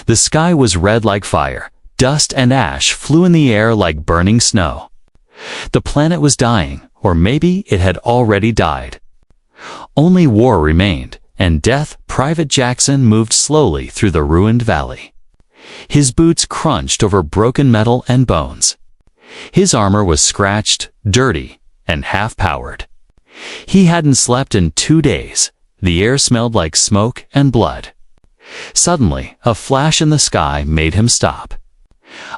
The sky was red like fire. Dust and ash flew in the air like burning snow. The planet was dying, or maybe it had already died. Only war remained, and Death Private Jackson moved slowly through the ruined valley. His boots crunched over broken metal and bones. His armor was scratched, dirty, and half-powered. He hadn't slept in 2 days. The air smelled like smoke and blood. Suddenly, a flash in the sky made him stop.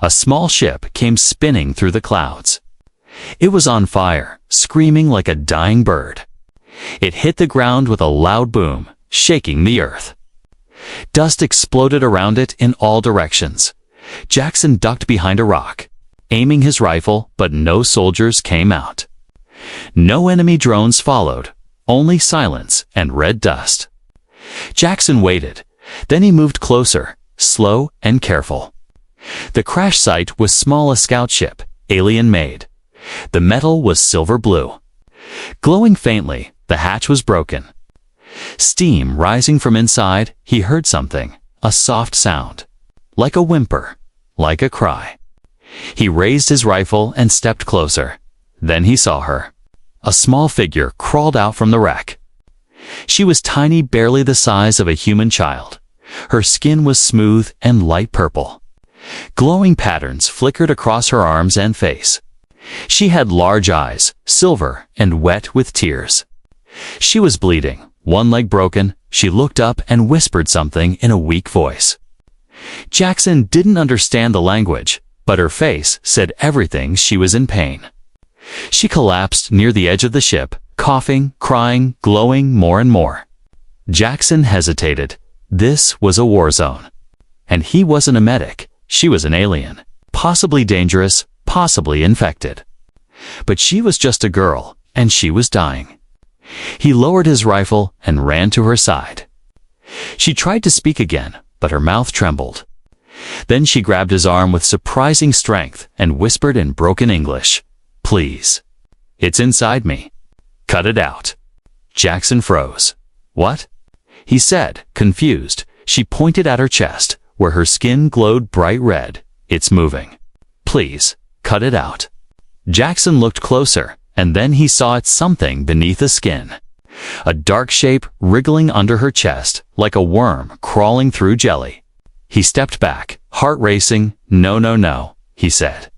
A small ship came spinning through the clouds. It was on fire, screaming like a dying bird. It hit the ground with a loud boom, shaking the earth. Dust exploded around it in all directions. Jackson ducked behind a rock, aiming his rifle, but no soldiers came out. No enemy drones followed, only silence and red dust. Jackson waited. Then he moved closer, slow and careful. The crash site was small, a scout ship, alien-made. The metal was silver blue. Glowing faintly, the hatch was broken. Steam rising from inside, he heard something, a soft sound. Like a whimper, like a cry. He raised his rifle and stepped closer. Then he saw her. A small figure crawled out from the wreck. She was tiny, barely the size of a human child. Her skin was smooth and light purple. Glowing patterns flickered across her arms and face. She had large eyes, silver and wet with tears. She was bleeding, one leg broken. She looked up and whispered something in a weak voice. Jackson didn't understand the language, but her face said everything. She was in pain. She collapsed near the edge of the ship, coughing, crying, glowing more and more. Jackson hesitated. This was a war zone. And he wasn't a medic. She was an alien. Possibly dangerous, possibly infected. But she was just a girl, and she was dying. He lowered his rifle and ran to her side. She tried to speak again, but her mouth trembled. Then she grabbed his arm with surprising strength and whispered in broken English, "Please. It's inside me. Cut it out." Jackson froze. "What?" he said, confused. She pointed at her chest, where her skin glowed bright red. "It's moving. Please, cut it out." Jackson looked closer, and then he saw it, something beneath the skin. A dark shape wriggling under her chest, like a worm crawling through jelly. He stepped back, heart racing. "No, no, no," he said.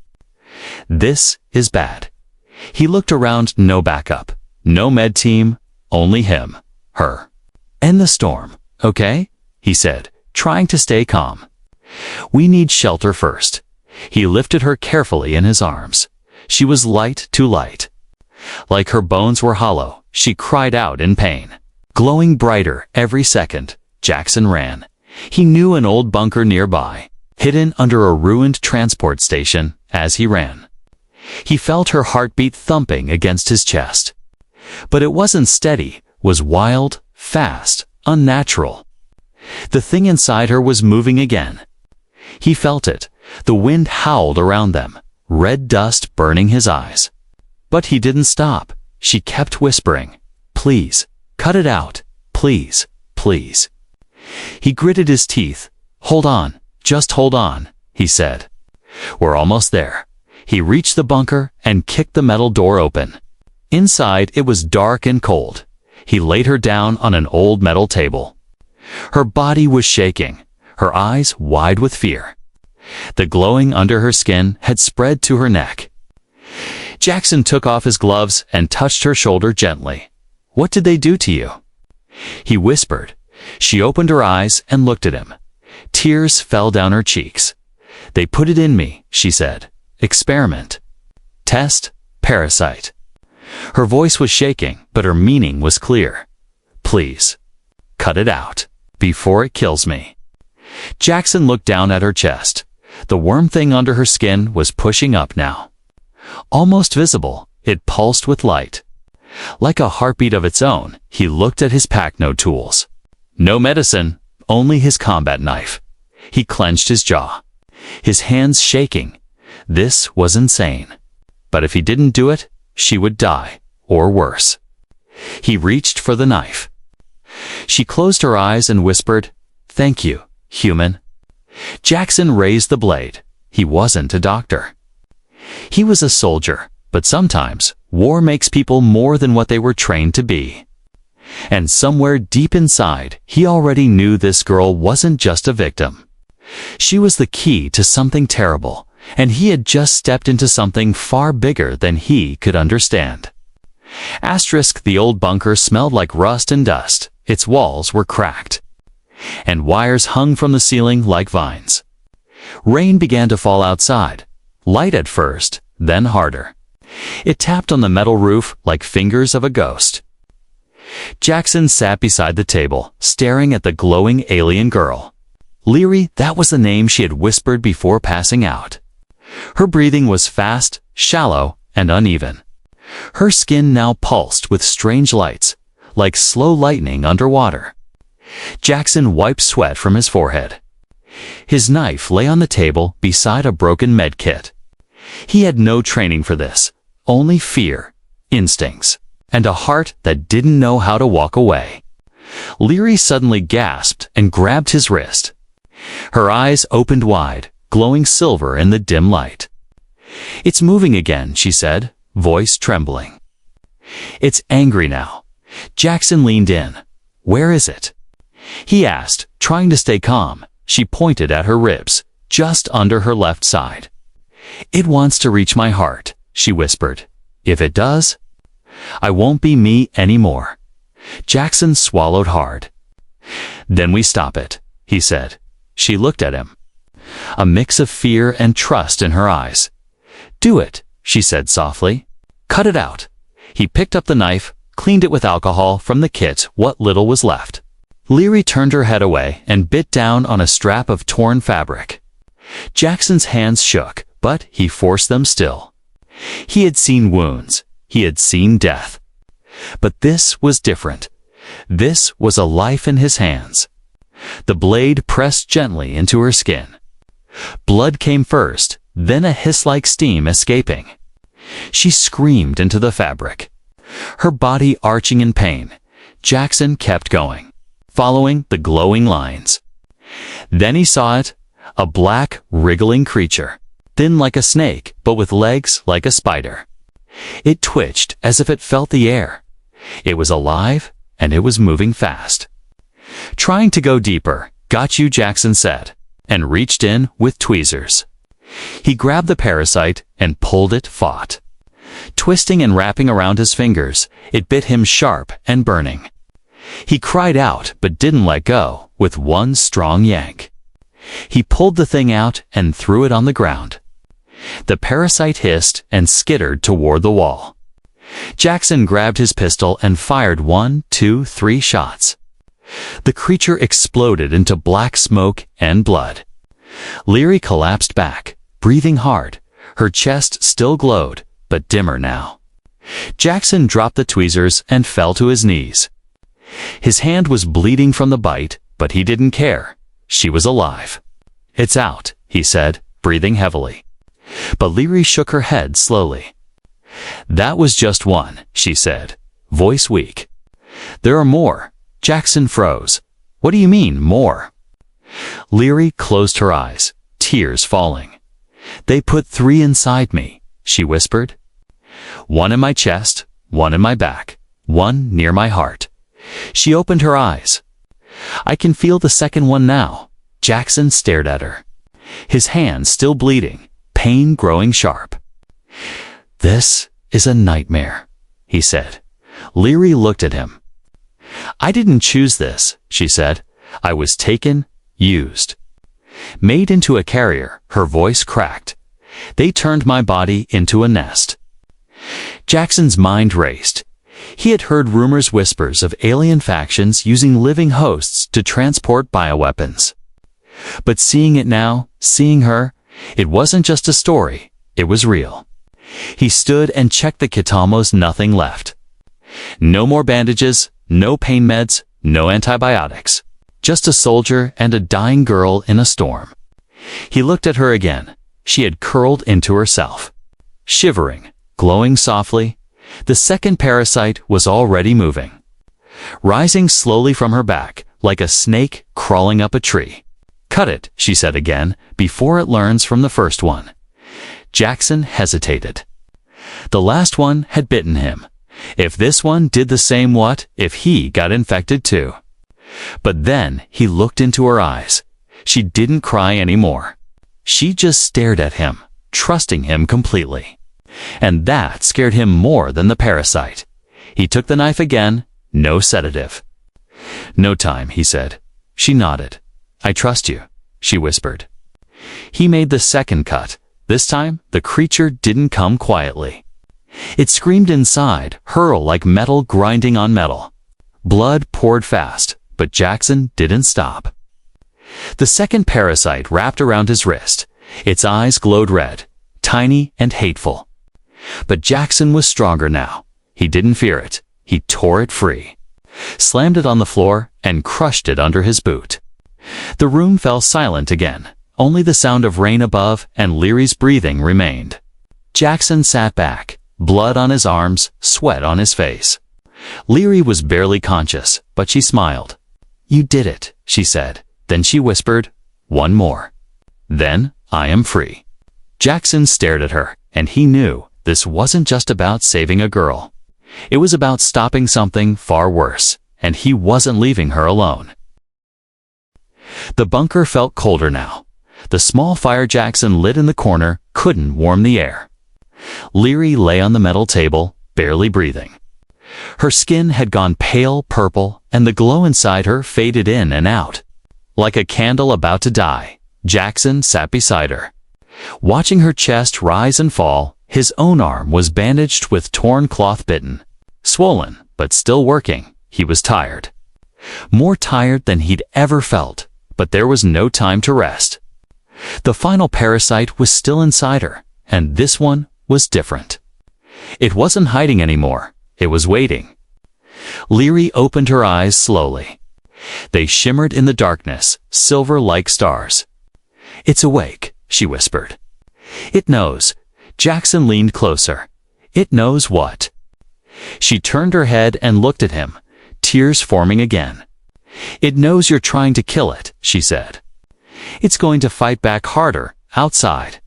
"This is bad." He looked around. No backup, no med team, only him, her. "End the storm, okay?" he said, trying to stay calm. "We need shelter first." He lifted her carefully in his arms. She was light, too light. Like her bones were hollow, she cried out in pain. Glowing brighter every second, Jackson ran. He knew an old bunker nearby, hidden under a ruined transport station. As he ran, he felt her heartbeat thumping against his chest. But it wasn't steady, was wild, fast, unnatural. The thing inside her was moving again. He felt it. The wind howled around them, red dust burning his eyes. But he didn't stop. She kept whispering, "Please, cut it out. Please, please." He gritted his teeth. "Hold on, just hold on," he said. "We're almost there." He reached the bunker and kicked the metal door open. Inside, it was dark and cold. He laid her down on an old metal table. Her body was shaking, her eyes wide with fear. The glowing under her skin had spread to her neck. Jackson took off his gloves and touched her shoulder gently. "What did they do to you?" he whispered. She opened her eyes and looked at him. Tears fell down her cheeks. "They put it in me," she said. "Experiment. Test. Parasite." Her voice was shaking, but her meaning was clear. "Please, cut it out, before it kills me." Jackson looked down at her chest. The worm thing under her skin was pushing up now. Almost visible, it pulsed with light. Like a heartbeat of its own, he looked at his pack. No tools. No medicine, only his combat knife. He clenched his jaw. His hands shaking. This was insane. But if he didn't do it, she would die, or worse. He reached for the knife. She closed her eyes and whispered, "Thank you, human." Jackson raised the blade. He wasn't a doctor. He was a soldier, but sometimes war makes people more than what they were trained to be. And somewhere deep inside, he already knew this girl wasn't just a victim. She was the key to something terrible, and he had just stepped into something far bigger than he could understand. The old bunker smelled like rust and dust. Its walls were cracked, and wires hung from the ceiling like vines. Rain began to fall outside, light at first, then harder. It tapped on the metal roof like fingers of a ghost. Jackson sat beside the table, staring at the glowing alien girl. Leary, that was the name she had whispered before passing out. Her breathing was fast, shallow, and uneven. Her skin now pulsed with strange lights, like slow lightning underwater. Jackson wiped sweat from his forehead. His knife lay on the table beside a broken med kit. He had no training for this, only fear, instincts, and a heart that didn't know how to walk away. Leary suddenly gasped and grabbed his wrist. Her eyes opened wide, glowing silver in the dim light. "It's moving again," she said, voice trembling. "It's angry now." Jackson leaned in. "Where is it?" he asked, trying to stay calm. She pointed at her ribs, just under her left side. "It wants to reach my heart," she whispered. "If it does, I won't be me anymore." Jackson swallowed hard. "Then we stop it," he said. She looked at him, a mix of fear and trust in her eyes. "Do it," she said softly. "Cut it out." He picked up the knife, cleaned it with alcohol from the kit, what little was left. Leary turned her head away and bit down on a strap of torn fabric. Jackson's hands shook, but he forced them still. He had seen wounds. He had seen death. But this was different. This was a life in his hands. The blade pressed gently into her skin. Blood came first, then a hiss-like steam escaping. She screamed into the fabric, her body arching in pain. Jackson kept going, following the glowing lines. Then he saw it, a black, wriggling creature, thin like a snake, but with legs like a spider. It twitched as if it felt the air. It was alive, and it was moving fast. "Trying to go deeper, got you," Jackson said, and reached in with tweezers. He grabbed the parasite and pulled it, fought. Twisting and wrapping around his fingers, it bit him sharp and burning. He cried out but didn't let go, with one strong yank. He pulled the thing out and threw it on the ground. The parasite hissed and skittered toward the wall. Jackson grabbed his pistol and fired 1, 2, 3 shots. The creature exploded into black smoke and blood. Leary collapsed back, breathing hard. Her chest still glowed, but dimmer now. Jackson dropped the tweezers and fell to his knees. His hand was bleeding from the bite, but he didn't care. She was alive. "It's out," he said, breathing heavily. But Leary shook her head slowly. "That was just one," she said, voice weak. "There are more." Jackson froze. "What do you mean, more?" Leary closed her eyes, tears falling. "They put 3 inside me," she whispered. "One in my chest, one in my back, one near my heart." She opened her eyes. "I can feel the second one now." Jackson stared at her, his hands still bleeding, pain growing sharp. "This is a nightmare," he said. Leary looked at him. "I didn't choose this," she said. "I was taken, used. Made into a carrier," her voice cracked. "They turned my body into a nest." Jackson's mind raced. He had heard rumors, whispers of alien factions using living hosts to transport bioweapons. But seeing it now, seeing her, it wasn't just a story, it was real. He stood and checked the kit, almost nothing left. No more bandages, no pain meds, no antibiotics. Just a soldier and a dying girl in a storm. He looked at her again. She had curled into herself, shivering, glowing softly. The second parasite was already moving, rising slowly from her back, like a snake crawling up a tree. "Cut it," she said again, "before it learns from the first one." Jackson hesitated. The last one had bitten him. If this one did the same, what if he got infected too? But then he looked into her eyes. She didn't cry anymore. She just stared at him, trusting him completely. And that scared him more than the parasite. He took the knife again, no sedative. "No time," he said. She nodded. "I trust you," she whispered. He made the second cut. This time, the creature didn't come quietly. It screamed inside, hurl like metal grinding on metal. Blood poured fast, but Jackson didn't stop. The second parasite wrapped around his wrist. Its eyes glowed red, tiny and hateful. But Jackson was stronger now. He didn't fear it. He tore it free, slammed it on the floor, and crushed it under his boot. The room fell silent again. Only the sound of rain above and Leary's breathing remained. Jackson sat back, blood on his arms, sweat on his face. Leary was barely conscious, but she smiled. "You did it," she said. Then she whispered, "One more. Then I am free." Jackson stared at her, and he knew this wasn't just about saving a girl. It was about stopping something far worse, and he wasn't leaving her alone. The bunker felt colder now. The small fire Jackson lit in the corner couldn't warm the air. Leary lay on the metal table, barely breathing. Her skin had gone pale purple, and the glow inside her faded in and out. Like a candle about to die, Jackson sat beside her. Watching her chest rise and fall, his own arm was bandaged with torn cloth bitten. Swollen, but still working, he was tired. More tired than he'd ever felt, but there was no time to rest. The final parasite was still inside her, and this one was different. It wasn't hiding anymore. It was waiting. Leary opened her eyes slowly. They shimmered in the darkness, silver like stars. "It's awake," she whispered. "It knows." Jackson leaned closer. "It knows what?" She turned her head and looked at him, tears forming again. "It knows you're trying to kill it," she said. "It's going to fight back harder, outside."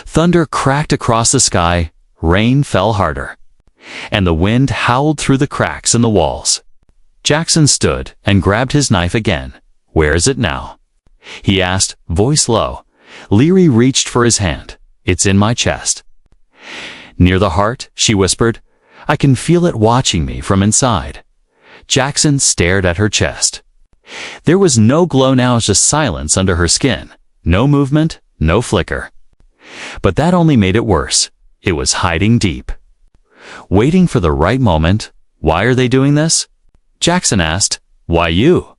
Thunder cracked across the sky, rain fell harder, and the wind howled through the cracks in the walls. Jackson stood and grabbed his knife again. "Where is it now?" he asked, voice low. Leary reached for his hand. "It's in my chest." "Near the heart?" she whispered. "I can feel it watching me from inside." Jackson stared at her chest. There was no glow now, just silence under her skin. No movement, no flicker. But that only made it worse. It was hiding deep, waiting for the right moment. "Why are they doing this?" Jackson asked. "Why you?"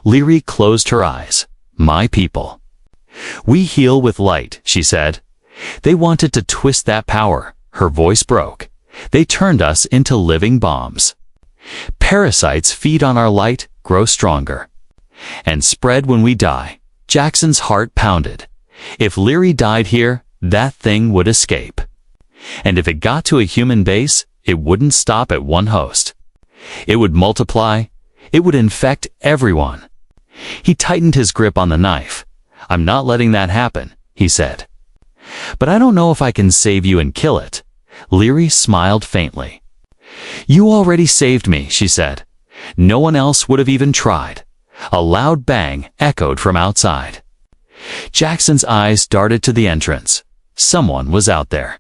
Leary closed her eyes. "My people. We heal with light," she said. "They wanted to twist that power." Her voice broke. "They turned us into living bombs. Parasites feed on our light, grow stronger, and spread when we die." Jackson's heart pounded. If Leary died here, that thing would escape. And if it got to a human base, it wouldn't stop at one host. It would multiply. It would infect everyone. He tightened his grip on the knife. "I'm not letting that happen," he said. "But I don't know if I can save you and kill it." Leary smiled faintly. "You already saved me," she said. "No one else would have even tried." A loud bang echoed from outside. Jackson's eyes darted to the entrance. Someone was out there.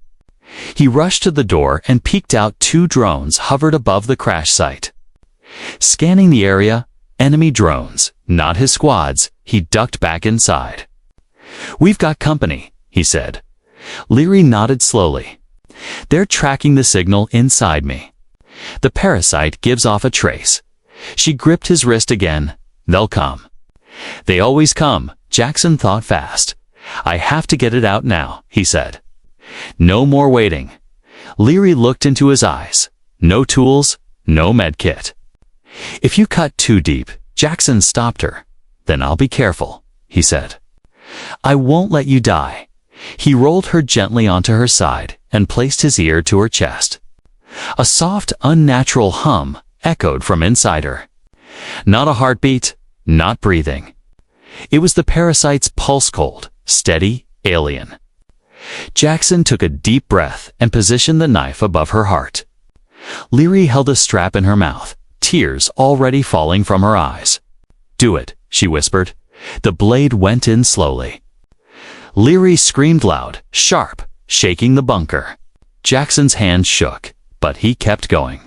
He rushed to the door and peeked out. 2 drones hovered above the crash site. Scanning the area, enemy drones, not his squads. He ducked back inside. "We've got company," he said. Leary nodded slowly. "They're tracking the signal inside me. The parasite gives off a trace." She gripped his wrist again. "They'll come." "They always come," Jackson thought fast. "I have to get it out now," he said. "No more waiting." Leary looked into his eyes. No tools, no medkit. "If you cut too deep," Jackson stopped her. "Then I'll be careful," he said. "I won't let you die." He rolled her gently onto her side and placed his ear to her chest. A soft, unnatural hum echoed from inside her. Not a heartbeat, not breathing. It was the parasite's pulse-cold, steady alien. Jackson took a deep breath and positioned the knife above her heart. Leary held a strap in her mouth, tears already falling from her eyes. "Do it," she whispered. The blade went in slowly. Leary screamed loud, sharp, shaking the bunker. Jackson's hand shook, but he kept going.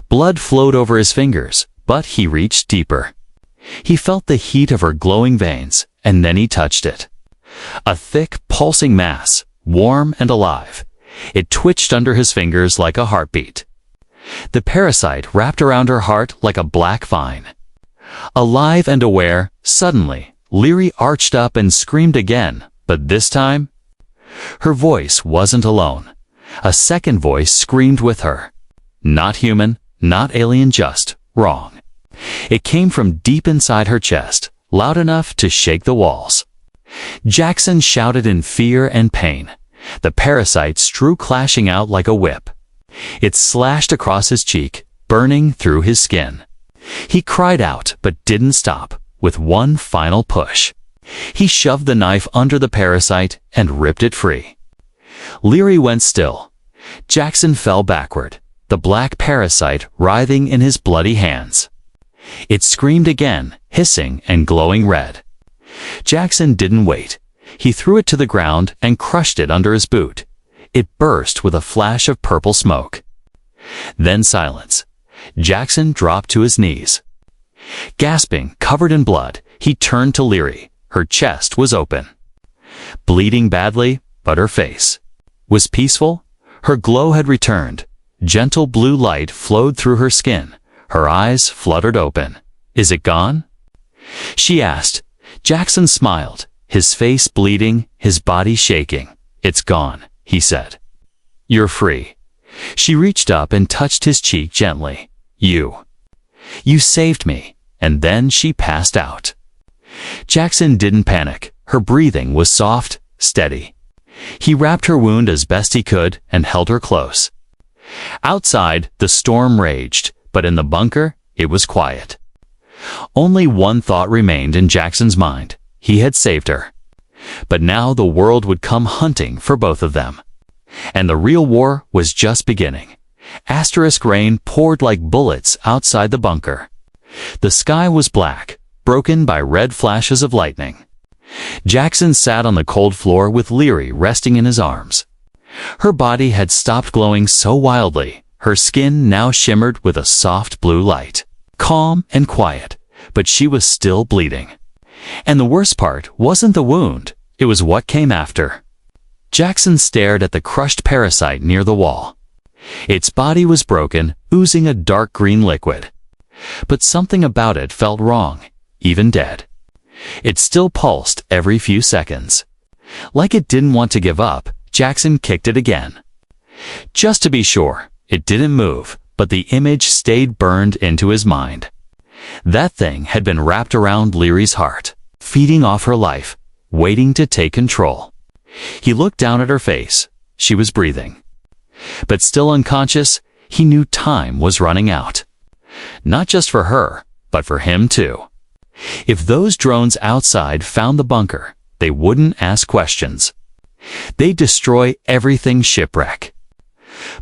Blood flowed over his fingers, but he reached deeper. He felt the heat of her glowing veins, and then he touched it. A thick, pulsing mass, warm and alive. It twitched under his fingers like a heartbeat. The parasite wrapped around her heart like a black vine. Alive and aware, suddenly, Leary arched up and screamed again, but this time, her voice wasn't alone. A second voice screamed with her. Not human, not alien, just wrong. It came from deep inside her chest, loud enough to shake the walls. Jackson shouted in fear and pain. The parasite drew clashing out like a whip. It slashed across his cheek, burning through his skin. He cried out, but didn't stop, with one final push. He shoved the knife under the parasite and ripped it free. Leary went still. Jackson fell backward, the black parasite writhing in his bloody hands. It screamed again, hissing and glowing red. Jackson didn't wait. He threw it to the ground and crushed it under his boot. It burst with a flash of purple smoke. Then silence. Jackson dropped to his knees. Gasping, covered in blood, he turned to Leary. Her chest was open. Bleeding badly, but her face was peaceful. Her glow had returned. Gentle blue light flowed through her skin. Her eyes fluttered open. "Is it gone?" she asked. Jackson smiled, his face bleeding, his body shaking. "It's gone," he said. "You're free." She reached up and touched his cheek gently. You saved me." And then she passed out. Jackson didn't panic. Her breathing was soft, steady. He wrapped her wound as best he could and held her close. Outside, the storm raged, but in the bunker, it was quiet. Only one thought remained in Jackson's mind. He had saved her. But now the world would come hunting for both of them. And the real war was just beginning. Asterisk rain poured like bullets outside the bunker. The sky was black, broken by red flashes of lightning. Jackson sat on the cold floor with Leary resting in his arms. Her body had stopped glowing so wildly. Her skin now shimmered with a soft blue light. Calm and quiet, but she was still bleeding. And the worst part wasn't the wound, it was what came after. Jackson stared at the crushed parasite near the wall. Its body was broken, oozing a dark green liquid. But something about it felt wrong, even dead. It still pulsed every few seconds. Like it didn't want to give up, Jackson kicked it again. Just to be sure, it didn't move, but the image stayed burned into his mind. That thing had been wrapped around Leary's heart, feeding off her life, waiting to take control. He looked down at her face. She was breathing. But still unconscious, he knew time was running out. Not just for her, but for him too. If those drones outside found the bunker, they wouldn't ask questions. They'd destroy everything shipwreck.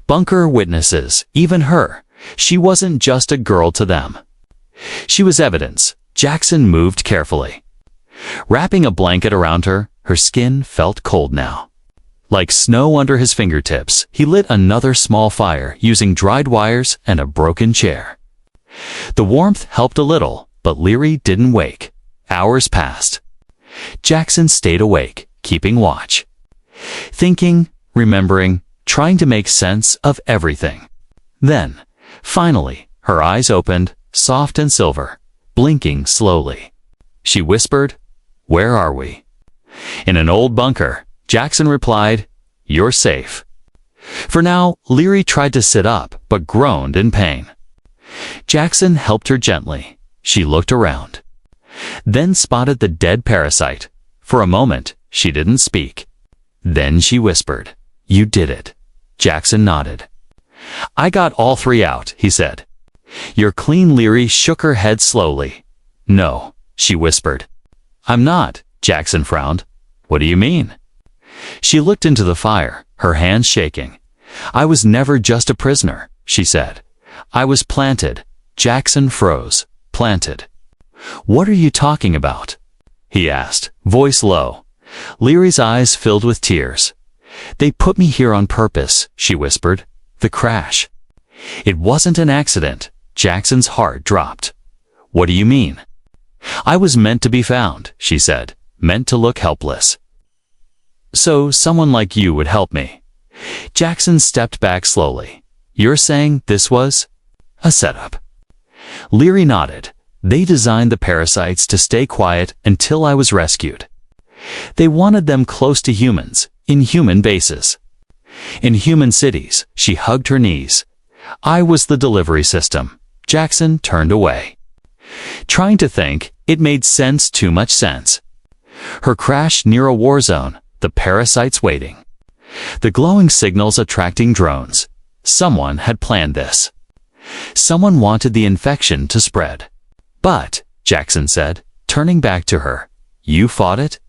Bunker witnesses, even her. She wasn't just a girl to them. She was evidence. Jackson moved carefully. Wrapping a blanket around her, her skin felt cold now. Like snow under his fingertips, he lit another small fire using dried wires and a broken chair. The warmth helped a little, but Leary didn't wake. Hours passed. Jackson stayed awake, keeping watch. Thinking, remembering, trying to make sense of everything. Then, finally, her eyes opened, soft and silver, blinking slowly. She whispered, "Where are we?" "In an old bunker," Jackson replied. "You're safe." For now, Leary tried to sit up, but groaned in pain. Jackson helped her gently. She looked around. Then spotted the dead parasite. For a moment, she didn't speak. Then she whispered, "You did it." Jackson nodded. "I got all three out," he said. "You're clean." Leary shook her head slowly. "No," she whispered. I'm not, Jackson frowned. What do you mean? She looked into the fire, her hands shaking. I was never just a prisoner, she said. I was planted. Jackson froze. Planted. What are you talking about? He asked, voice low. Leary's eyes filled with tears. They put me here on purpose, she whispered. The crash. It wasn't an accident. Jackson's heart dropped. What do you mean? I was meant to be found, she said, meant to look helpless. So someone like you would help me. Jackson stepped back slowly. You're saying this was a setup? Leary nodded. They designed the parasites to stay quiet until I was rescued. They wanted them close to humans, in human bases. In human cities, she hugged her knees. I was the delivery system. Jackson turned away. Trying to think, it made sense, too much sense. Her crash near a war zone, the parasites waiting. The glowing signals attracting drones. Someone had planned this. Someone wanted the infection to spread. But, Jackson said, turning back to her, you fought it?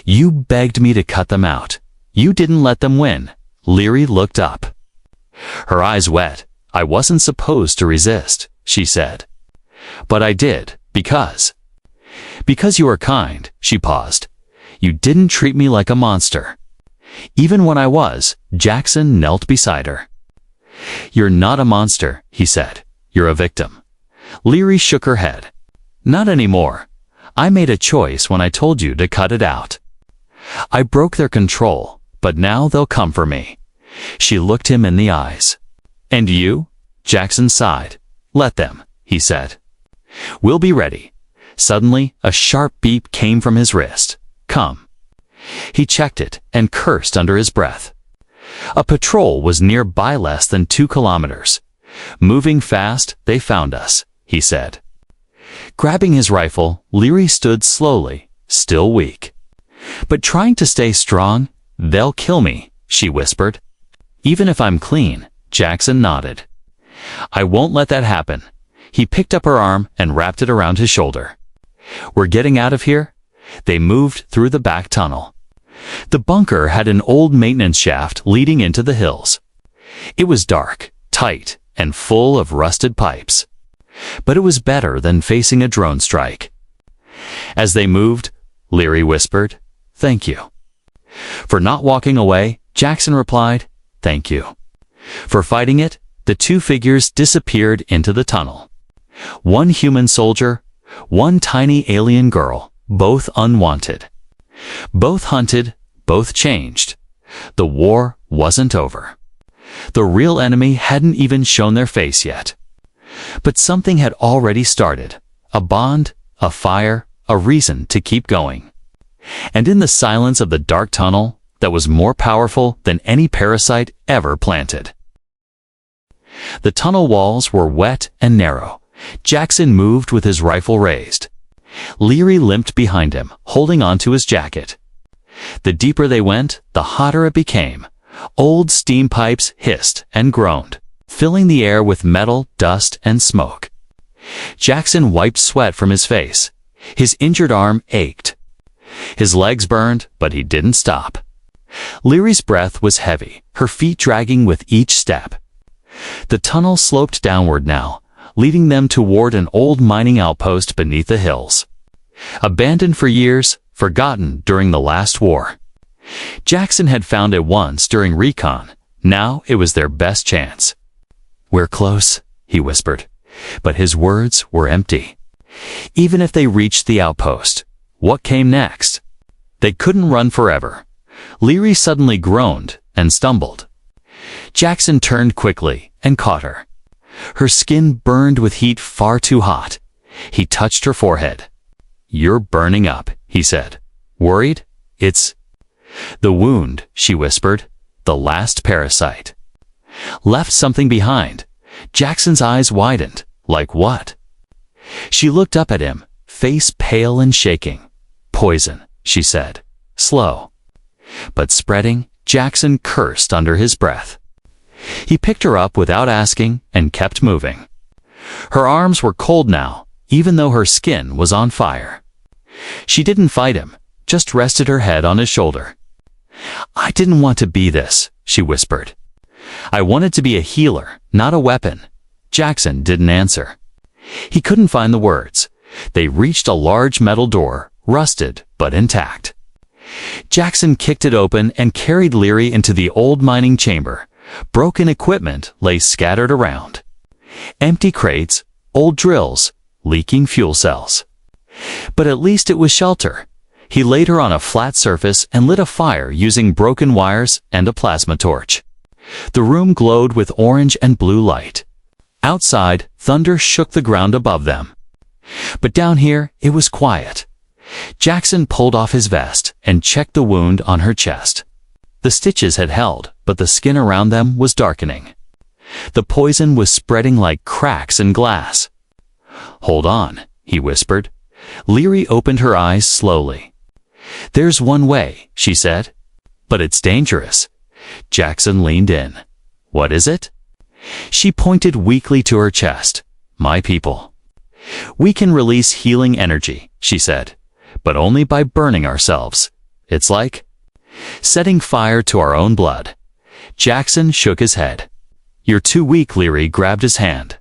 You begged me to cut them out. You didn't let them win. Leary looked up. Her eyes wet. I wasn't supposed to resist, she said. But I did, because you are kind, she paused. You didn't treat me like a monster. Even when I was, Jackson knelt beside her. You're not a monster, he said. You're a victim. Leary shook her head. Not anymore. I made a choice when I told you to cut it out. I broke their control, but now they'll come for me. She looked him in the eyes. And you? Jackson sighed. Let them, he said. We'll be ready. Suddenly, a sharp beep came from his wrist. Come. He checked it and cursed under his breath. A patrol was nearby, less than 2 kilometers. Moving fast, they found us, he said. Grabbing his rifle, Leary stood slowly, still weak. But trying to stay strong. They'll kill me, she whispered. Even if I'm clean, Jackson nodded. I won't let that happen. He picked up her arm and wrapped it around his shoulder. We're getting out of here? They moved through the back tunnel. The bunker had an old maintenance shaft leading into the hills. It was dark, tight, and full of rusted pipes. But it was better than facing a drone strike. As they moved, Leary whispered, "Thank you." For not walking away, Jackson replied, "Thank you." For fighting it, the two figures disappeared into the tunnel. One human soldier, one tiny alien girl, both unwanted. Both hunted, both changed. The war wasn't over. The real enemy hadn't even shown their face yet. But something had already started. A bond, a fire, a reason to keep going. And in the silence of the dark tunnel, that was more powerful than any parasite ever planted. The tunnel walls were wet and narrow. Jackson moved with his rifle raised. Leary limped behind him, holding onto his jacket. The deeper they went, the hotter it became. Old steam pipes hissed and groaned, filling the air with metal, dust, and smoke. Jackson wiped sweat from his face. His injured arm ached. His legs burned, but he didn't stop. Leary's breath was heavy, her feet dragging with each step. The tunnel sloped downward now, leading them toward an old mining outpost beneath the hills. Abandoned for years, forgotten during the last war. Jackson had found it once during recon. Now it was their best chance. "We're close," he whispered, but his words were empty. Even if they reached the outpost, what came next? They couldn't run forever. Leary suddenly groaned and stumbled. Jackson turned quickly and caught her. Her skin burned with heat far too hot. He touched her forehead. "You're burning up," he said. "Worried? It's the wound," she whispered. "The last parasite. Left something behind." Jackson's eyes widened. Like what? She looked up at him, face pale and shaking. "Poison," she said. "Slow." But spreading. Jackson cursed under his breath. He picked her up without asking and kept moving. Her arms were cold now, even though her skin was on fire. She didn't fight him, just rested her head on his shoulder. "I didn't want to be this," she whispered. "I wanted to be a healer, not a weapon." Jackson didn't answer. He couldn't find the words. They reached a large metal door, rusted but intact. Jackson kicked it open and carried Leary into the old mining chamber. Broken equipment lay scattered around. Empty crates, old drills, leaking fuel cells. But at least it was shelter. He laid her on a flat surface and lit a fire using broken wires and a plasma torch. The room glowed with orange and blue light. Outside, thunder shook the ground above them. But down here, it was quiet. Jackson pulled off his vest and checked the wound on her chest. The stitches had held, but the skin around them was darkening. The poison was spreading like cracks in glass. "Hold on," he whispered. Leary opened her eyes slowly. "There's one way," she said. "But it's dangerous." Jackson leaned in. "What is it?" She pointed weakly to her chest. "My people. We can release healing energy," she said, "but only by burning ourselves. It's like setting fire to our own blood." Jackson shook his head. "You're too weak." Leary grabbed his hand.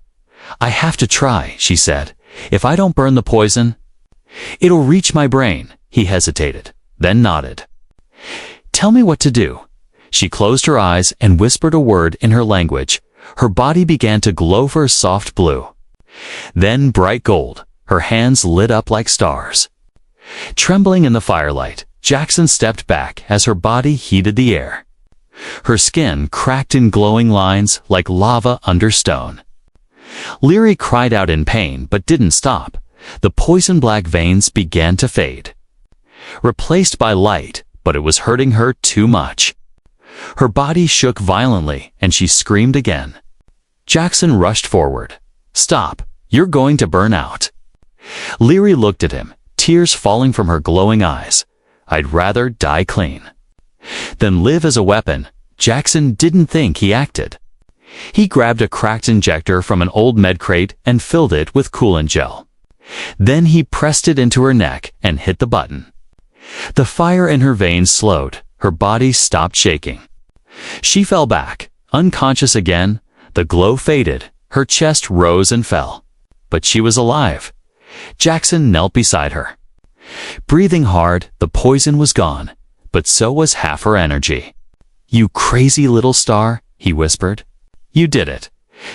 "I have to try," she said. "If I don't burn the poison, it'll reach my brain." He hesitated, then nodded. "Tell me what to do." She closed her eyes and whispered a word in her language. Her body began to glow for soft blue. Then bright gold. Her hands lit up like stars. Trembling in the firelight, Jackson stepped back as her body heated the air. Her skin cracked in glowing lines like lava under stone. Leary cried out in pain but didn't stop. The poison-black veins began to fade. Replaced by light, but it was hurting her too much. Her body shook violently and she screamed again. Jackson rushed forward. "Stop, you're going to burn out." Leary looked at him, tears falling from her glowing eyes. "I'd rather die clean than live as a weapon." Jackson didn't think he acted. He grabbed a cracked injector from an old med crate and filled it with coolant gel. Then he pressed it into her neck and hit the button. The fire in her veins slowed. Her body stopped shaking. She fell back, unconscious again. The glow faded. Her chest rose and fell. But she was alive. Jackson knelt beside her. Breathing hard, the poison was gone, but so was half her energy. "You crazy little star," he whispered. "You did it."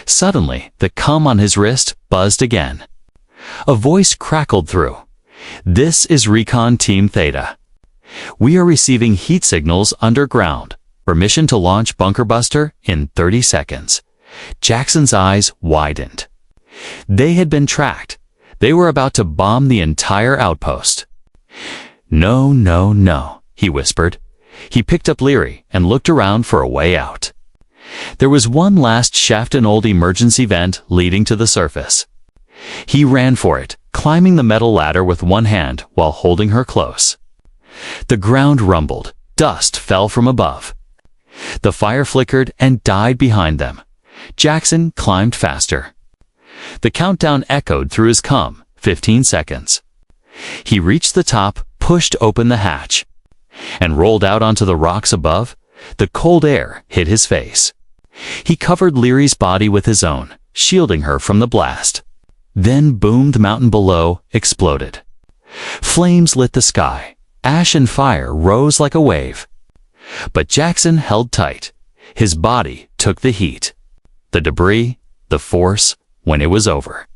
Suddenly, the cum on his wrist buzzed again. A voice crackled through. "This is Recon Team Theta. We are receiving heat signals underground. Permission to launch Bunker Buster in 30 seconds. Jackson's eyes widened. They had been tracked. They were about to bomb the entire outpost. "No, no, no," he whispered. He picked up Leary and looked around for a way out. There was one last shaft, an old emergency vent leading to the surface. He ran for it, climbing the metal ladder with one hand while holding her close. The ground rumbled. Dust fell from above. The fire flickered and died behind them. Jackson climbed faster. The countdown echoed through his cum. 15 seconds. He reached the top, pushed open the hatch, and rolled out onto the rocks above. The cold air hit his face. He covered Leary's body with his own, shielding her from the blast. Then boom, the mountain below exploded. Flames lit the sky. Ash and fire rose like a wave. But Jackson held tight. His body took the heat. The debris, the force, when it was over.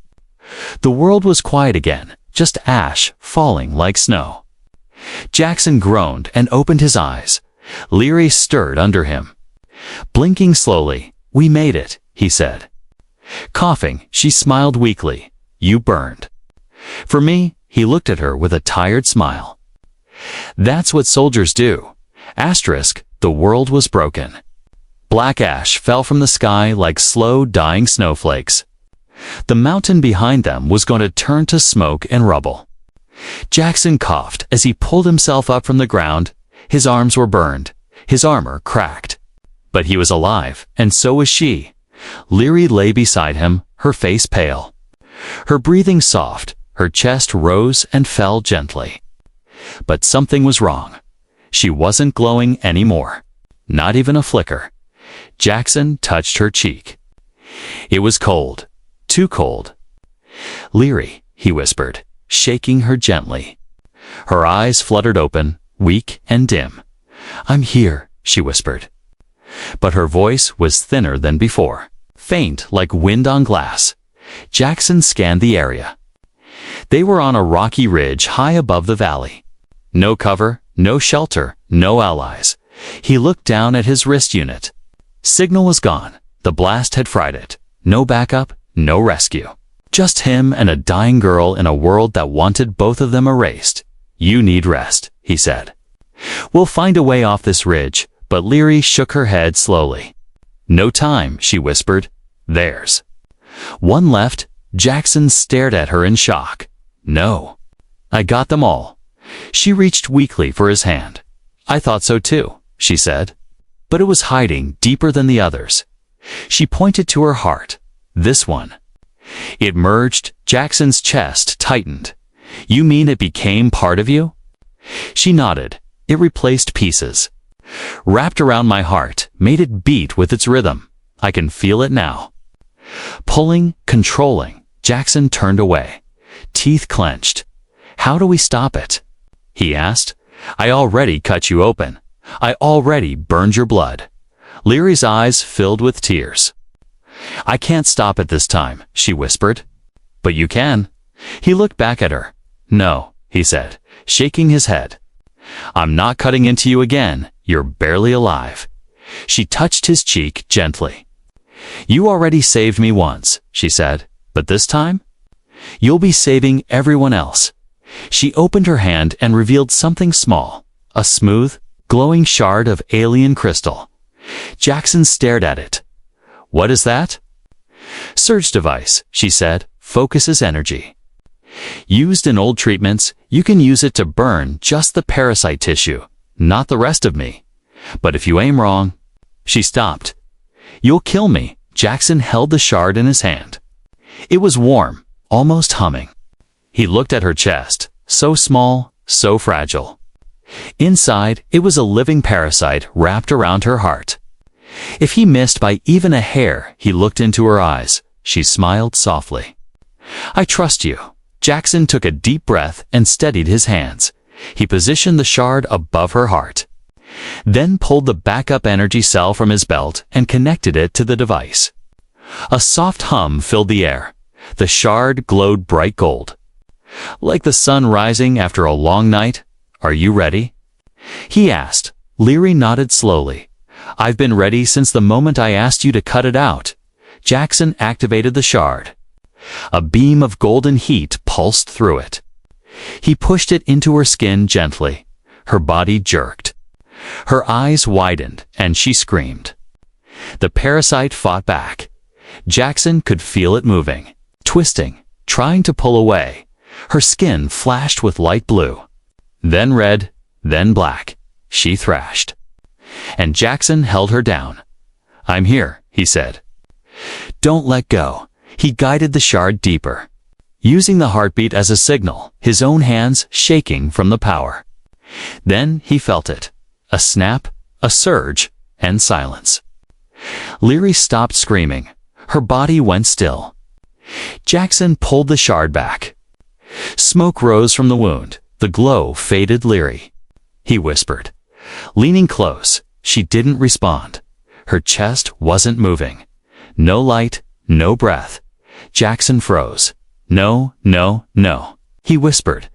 The world was quiet again, just ash falling like snow. Jackson groaned and opened his eyes. Leary stirred under him. Blinking slowly, "We made it," he said. Coughing, she smiled weakly. "You burned." For me, he looked at her with a tired smile. "That's what soldiers do." Asterisk, the world was broken. Black ash fell from the sky like slow dying snowflakes. The mountain behind them was going to turn to smoke and rubble. Jackson coughed as he pulled himself up from the ground. His arms were burned, his armor cracked. But he was alive, and so was she. Leary lay beside him, her face pale. Her breathing soft, Her chest rose and fell gently. But something was wrong. She wasn't glowing anymore. Not even a flicker. Jackson touched her cheek. It was cold. Too cold. "Leary," he whispered, shaking her gently. Her eyes fluttered open, weak and dim. "I'm here," she whispered. But her voice was thinner than before, faint like wind on glass. Jackson scanned the area. They were on a rocky ridge high above the valley. No cover, no shelter, no allies. He looked down at his wrist unit. Signal was gone. The blast had fried it. No backup, no rescue. Just him and a dying girl in a world that wanted both of them erased. "You need rest," he said. "We'll find a way off this ridge," but Leary shook her head slowly. "No time," she whispered. "Theirs." "One left." Jackson stared at her in shock. "No. I got them all." She reached weakly for his hand. "I thought so too," she said. But it was hiding deeper than the others. She pointed to her heart. "This one." It merged. Jackson's chest tightened. "You mean it became part of you?" She nodded. "It replaced pieces. Wrapped around my heart, made it beat with its rhythm. I can feel it now." Pulling, controlling, Jackson turned away. Teeth clenched. "How do we stop it?" he asked. "I already cut you open. I already burned your blood." Leary's eyes filled with tears. "I can't stop it this time," she whispered. "But you can." He looked back at her. "No," he said, shaking his head. "I'm not cutting into you again. You're barely alive." She touched his cheek gently. "You already saved me once," she said. "But this time? You'll be saving everyone else." She opened her hand and revealed something small, a smooth, glowing shard of alien crystal. Jackson stared at it. "What is that?" "Surge device," she said, "focuses energy. Used in old treatments, you can use it to burn just the parasite tissue, not the rest of me. But if you aim wrong..." She stopped. "You'll kill me." Jackson held the shard in his hand. It was warm, almost humming. He looked at her chest, so small, so fragile. Inside, it was a living parasite wrapped around her heart. If he missed by even a hair, he looked into her eyes. She smiled softly. "I trust you." Jackson took a deep breath and steadied his hands. He positioned the shard above her heart. Then pulled the backup energy cell from his belt and connected it to the device. A soft hum filled the air. The shard glowed bright gold. "Like the sun rising after a long night. Are you ready?" he asked. Leary nodded slowly. "I've been ready since the moment I asked you to cut it out." Jackson activated the shard. A beam of golden heat pulsed through it. He pushed it into her skin gently. Her body jerked. Her eyes widened, and she screamed. The parasite fought back. Jackson could feel it moving, twisting, trying to pull away. Her skin flashed with light blue. Then red, then black. She thrashed. And Jackson held her down. "I'm here," he said. "Don't let go." He guided the shard deeper, using the heartbeat as a signal, his own hands shaking from the power. Then he felt it. A snap, a surge, and silence. Leary stopped screaming. Her body went still. Jackson pulled the shard back. Smoke rose from the wound. The glow faded. "Leary," he whispered. Leaning close, she didn't respond. Her chest wasn't moving. No light, no breath. Jackson froze. "No, no, no," he whispered.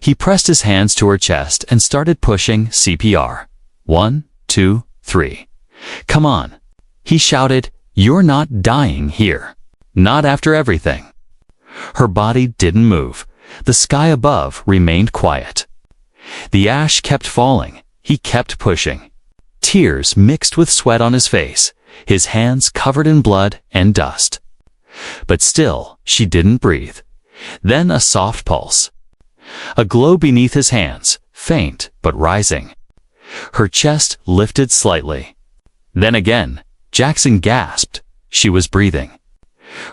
He pressed his hands to her chest and started pushing CPR. 1, 2, 3. "Come on," he shouted. "You're not dying here. Not after everything." Her body didn't move. The sky above remained quiet. The ash kept falling. He kept pushing. Tears mixed with sweat on his face, his hands covered in blood and dust. But still, she didn't breathe. Then a soft pulse. A glow beneath his hands, faint but rising. Her chest lifted slightly. Then again, Jackson gasped. She was breathing.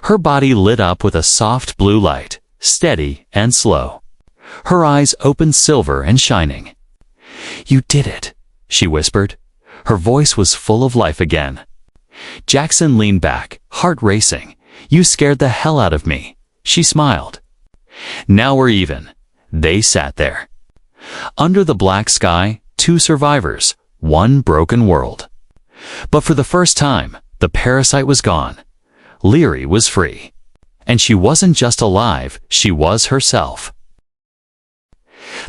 Her body lit up with a soft blue light. steady and slow. Her eyes opened silver and shining. "You did it," she whispered. Her voice was full of life again. Jackson leaned back, heart racing. "You scared the hell out of me," she smiled. "Now we're even." They sat there. Under the black sky, two survivors, one broken world. But for the first time, the parasite was gone. Leary was free. And she wasn't just alive, she was herself.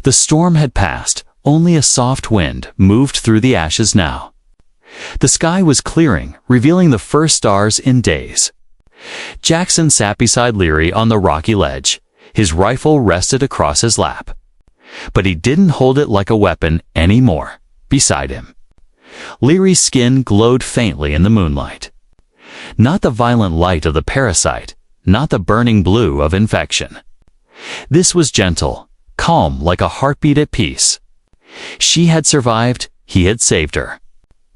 The storm had passed, only a soft wind moved through the ashes now. The sky was clearing, revealing the first stars in days. Jackson sat beside Leary on the rocky ledge. His rifle rested across his lap. But he didn't hold it like a weapon anymore. Beside him, Leary's skin glowed faintly in the moonlight. Not the violent light of the parasite, not the burning blue of infection. This was gentle, calm like a heartbeat at peace. She had survived, he had saved her.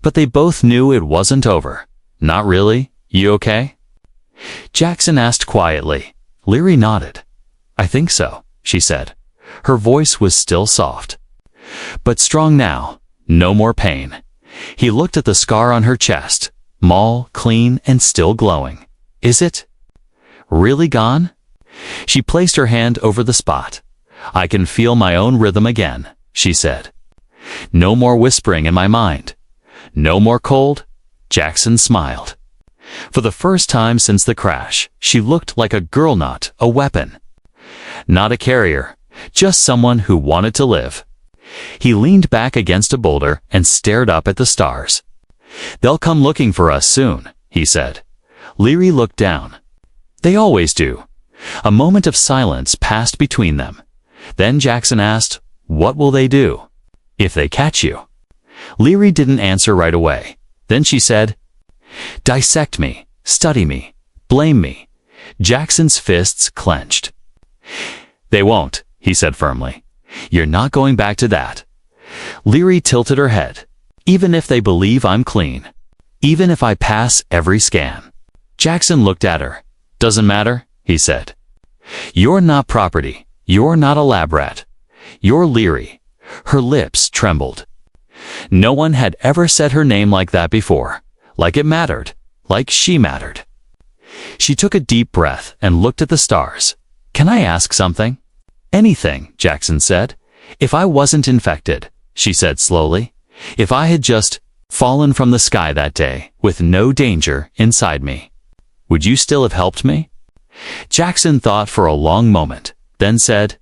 But they both knew it wasn't over. "Not really? You okay?" Jackson asked quietly. Leary nodded. "I think so," she said. Her voice was still soft. But strong now, no more pain. He looked at the scar on her chest, small, clean, and still glowing. "Is it really gone?" She placed her hand over the spot. "I can feel my own rhythm again," she said. "No more whispering in my mind. No more cold." Jackson smiled. For the first time since the crash, she looked like a girl, not a weapon. Not a carrier, just someone who wanted to live. He leaned back against a boulder and stared up at the stars. "They'll come looking for us soon," he said. Leary looked down. "They always do." A moment of silence passed between them. Then Jackson asked, "What will they do if they catch you?" Leary didn't answer right away. Then she said, "Dissect me, study me, blame me." Jackson's fists clenched. "They won't," he said firmly. "You're not going back to that." Leary tilted her head. "Even if they believe I'm clean. Even if I pass every scan." Jackson looked at her. "Doesn't matter," he said. "You're not property. You're not a lab rat. You're Leary." Her lips trembled. No one had ever said her name like that before. Like it mattered. Like she mattered. She took a deep breath and looked at the stars. "Can I ask something?" "Anything," Jackson said. "If I wasn't infected," she said slowly. "If I had just fallen from the sky that day with no danger inside me, would you still have helped me?" Jackson thought for a long moment, then said,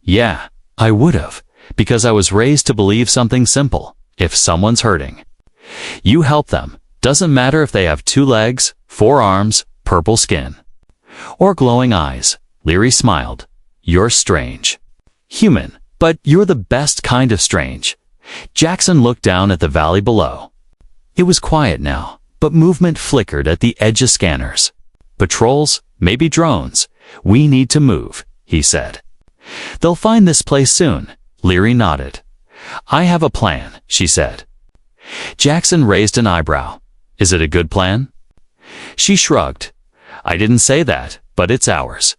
"Yeah, I would have, because I was raised to believe something simple. If someone's hurting, you help them. Doesn't matter if they have 2 legs, 4 arms, purple skin, or glowing eyes." Leary smiled. "You're strange. Human, but you're the best kind of strange." Jackson looked down at the valley below. It was quiet now, but movement flickered at the edge of scanners. "Patrols, maybe drones. We need to move," he said. "They'll find this place soon." Leary nodded. "I have a plan," she said. Jackson raised an eyebrow. "Is it a good plan?" She shrugged. "I didn't say that, but it's ours."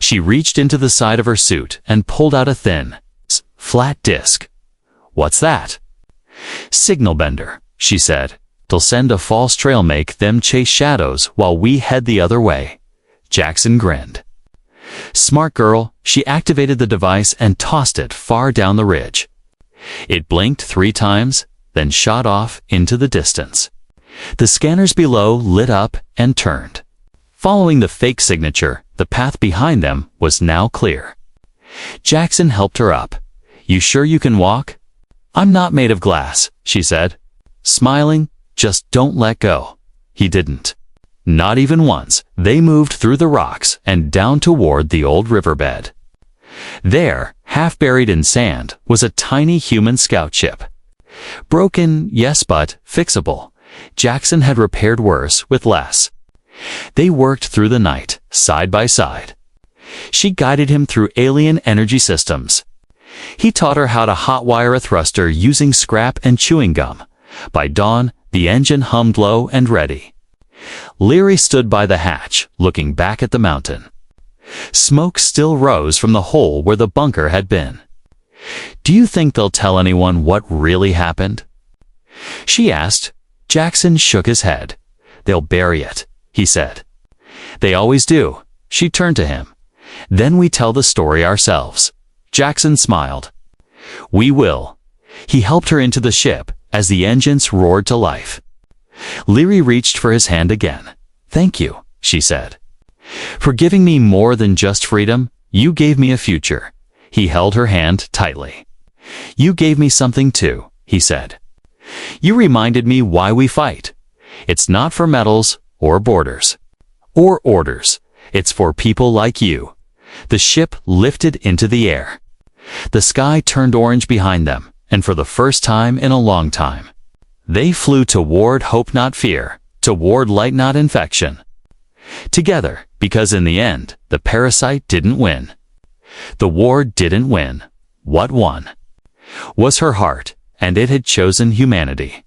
She reached into the side of her suit and pulled out a thin, flat disc. "What's that?" "Signal bender," she said. "They'll send a false trail, make them chase shadows while we head the other way." Jackson grinned. Smart girl, she activated the device and tossed it far down the ridge. It blinked 3 times, then shot off into the distance. The scanners below lit up and turned. Following the fake signature, the path behind them was now clear. Jackson helped her up. "You sure you can walk?" "I'm not made of glass," she said. Smiling, "Just don't let go." He didn't. Not even once. They moved through the rocks and down toward the old riverbed. There, half buried in sand, was a tiny human scout ship. Broken, yes, but fixable. Jackson had repaired worse with less. They worked through the night, side by side. She guided him through alien energy systems. He taught her how to hotwire a thruster using scrap and chewing gum. By dawn, the engine hummed low and ready. Leary stood by the hatch, looking back at the mountain. Smoke still rose from the hole where the bunker had been. "Do you think they'll tell anyone what really happened?" she asked. Jackson shook his head. "They'll bury it," he said. "They always do." She turned to him. "Then we tell the story ourselves." Jackson smiled. "We will." He helped her into the ship as the engines roared to life. Leary reached for his hand again. "Thank you," she said. "For giving me more than just freedom, you gave me a future." He held her hand tightly. "You gave me something too," he said. "You reminded me why we fight. It's not for medals or borders or orders. It's for people like you." The ship lifted into the air. The sky turned orange behind them, and for the first time in a long time, they flew toward hope, not fear, toward light, not infection. Together, because in the end, the parasite didn't win. The war didn't win. What won was her heart, and it had chosen humanity.